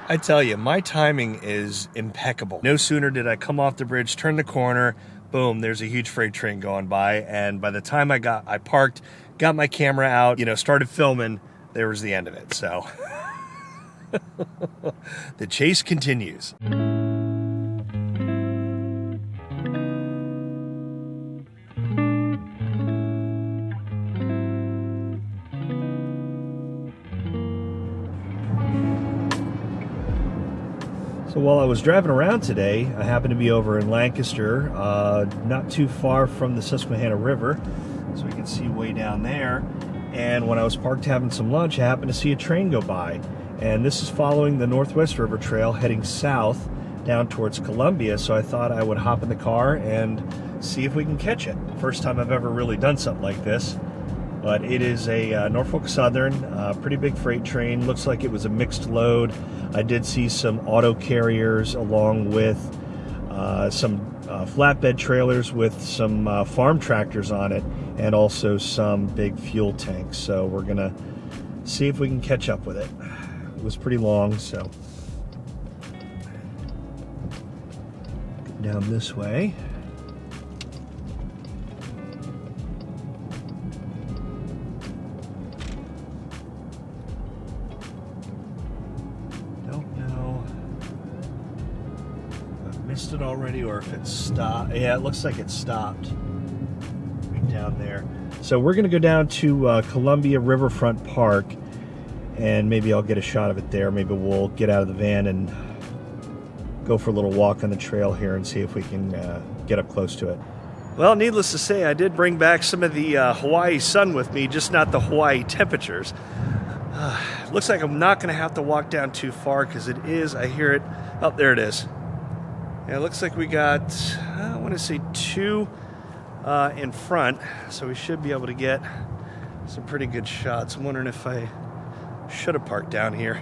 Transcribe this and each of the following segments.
I tell you, my timing is impeccable. No sooner did I come off the bridge, turn the corner, boom, there's a huge freight train going by, and by the time I parked, got my camera out, started filming, there was the end of it. So the chase continues. So while I was driving around today, I happened to be over in Lancaster, not too far from the Susquehanna River, so we can see way down there. And when I was parked having some lunch, I happened to see a train go by. And this is following the Northwest River Trail heading south down towards Columbia, so I thought I would hop in the car and see if we can catch it. First time I've ever really done something like this. But it is a Norfolk Southern, pretty big freight train. Looks like it was a mixed load. I did see some auto carriers along with some flatbed trailers with some farm tractors on it, and also some big fuel tanks. So we're gonna see if we can catch up with it. It was pretty long, so down this way. It already, or if it's stopped. Yeah, it looks like it stopped right down there. So we're gonna go down to Columbia Riverfront Park, and maybe I'll get a shot of it there. Maybe we'll get out of the van and go for a little walk on the trail here and see if we can get up close to it. Well, needless to say, I did bring back some of the Hawaii sun with me, just not the Hawaii temperatures. Looks like I'm not gonna have to walk down too far, because it is, I hear it. Oh, there it is. Yeah, it looks like we got, I want to say 2 in front, so we should be able to get some pretty good shots. I'm wondering if I should have parked down here.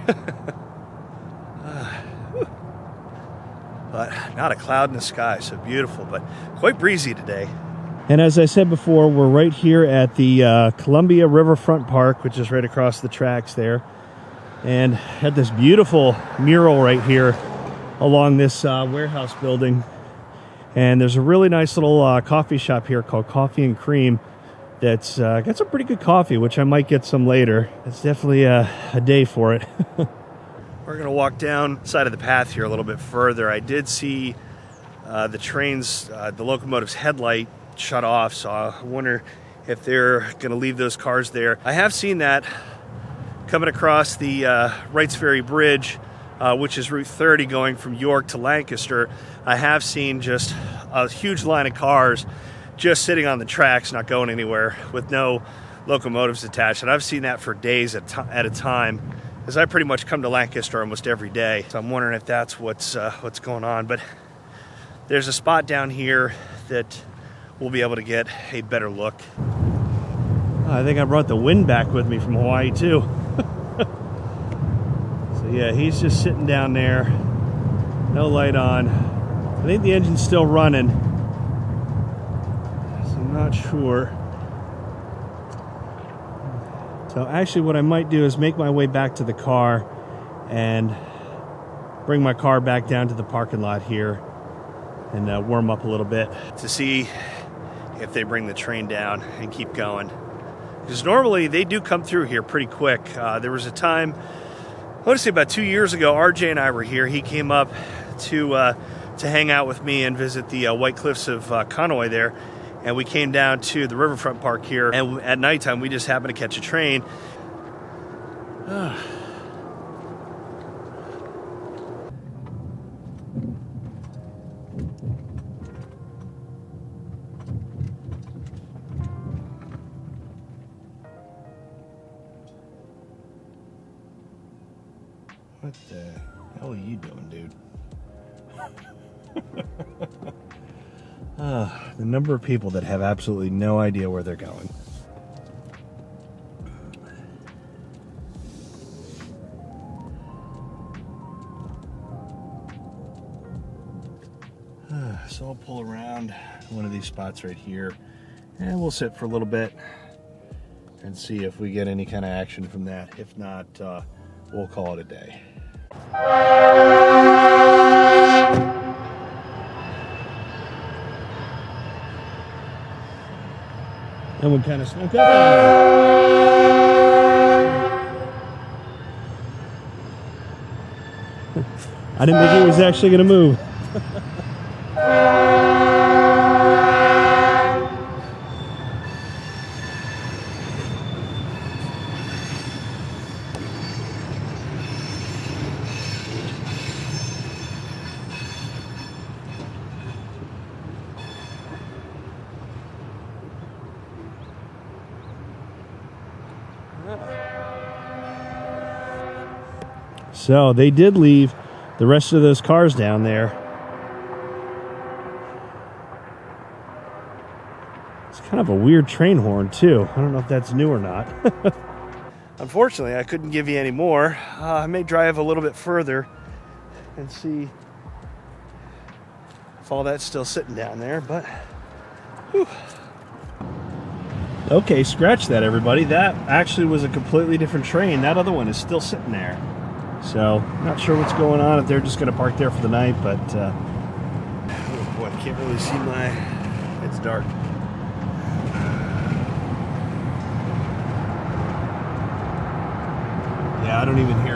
But not a cloud in the sky, so beautiful, but quite breezy today. And as I said before, we're right here at the Columbia Riverfront Park, which is right across the tracks there, and had this beautiful mural right here along this warehouse building. And there's a really nice little coffee shop here called Coffee and Cream that's got some pretty good coffee, which I might get some later. It's definitely a day for it. We're gonna walk down side of the path here a little bit further. I did see the train's, the locomotive's headlight shut off, so I wonder if they're gonna leave those cars there. I have seen that coming across the Wrights Ferry Bridge, which is Route 30 going from York to Lancaster. I have seen just a huge line of cars just sitting on the tracks, not going anywhere, with no locomotives attached. And I've seen that for days at a time, as I pretty much come to Lancaster almost every day. So I'm wondering if that's what's going on. But there's a spot down here that we'll be able to get a better look. I think I brought the wind back with me from Hawaii too. Yeah, he's just sitting down there, no light on. I think the engine's still running, so I'm not sure. So actually what I might do is make my way back to the car and bring my car back down to the parking lot here and warm up a little bit to see if they bring the train down and keep going. Because normally they do come through here pretty quick. There was a time, I want to say about 2 years ago, RJ and I were here. He came up to hang out with me and visit the White Cliffs of Conway there. And we came down to the Riverfront Park here. And at nighttime, we just happened to catch a train. What the hell are you doing, dude? The number of people that have absolutely no idea where they're going. So I'll pull around one of these spots right here and we'll sit for a little bit and see if we get any kind of action from that. If not, we'll call it a day. And one kind of snuck up on him. I didn't think he was actually going to move. So they did leave the rest of those cars down there. It's kind of a weird train horn too. I don't know if that's new or not. Unfortunately, I couldn't give you any more. I may drive a little bit further and see if all that's still sitting down there, but whew. Okay, scratch that, everybody. That actually was a completely different train. That other one is still sitting there. So, not sure what's going on, if they're just going to park there for the night, but oh boy, I can't really see it's dark. Yeah, I don't even hear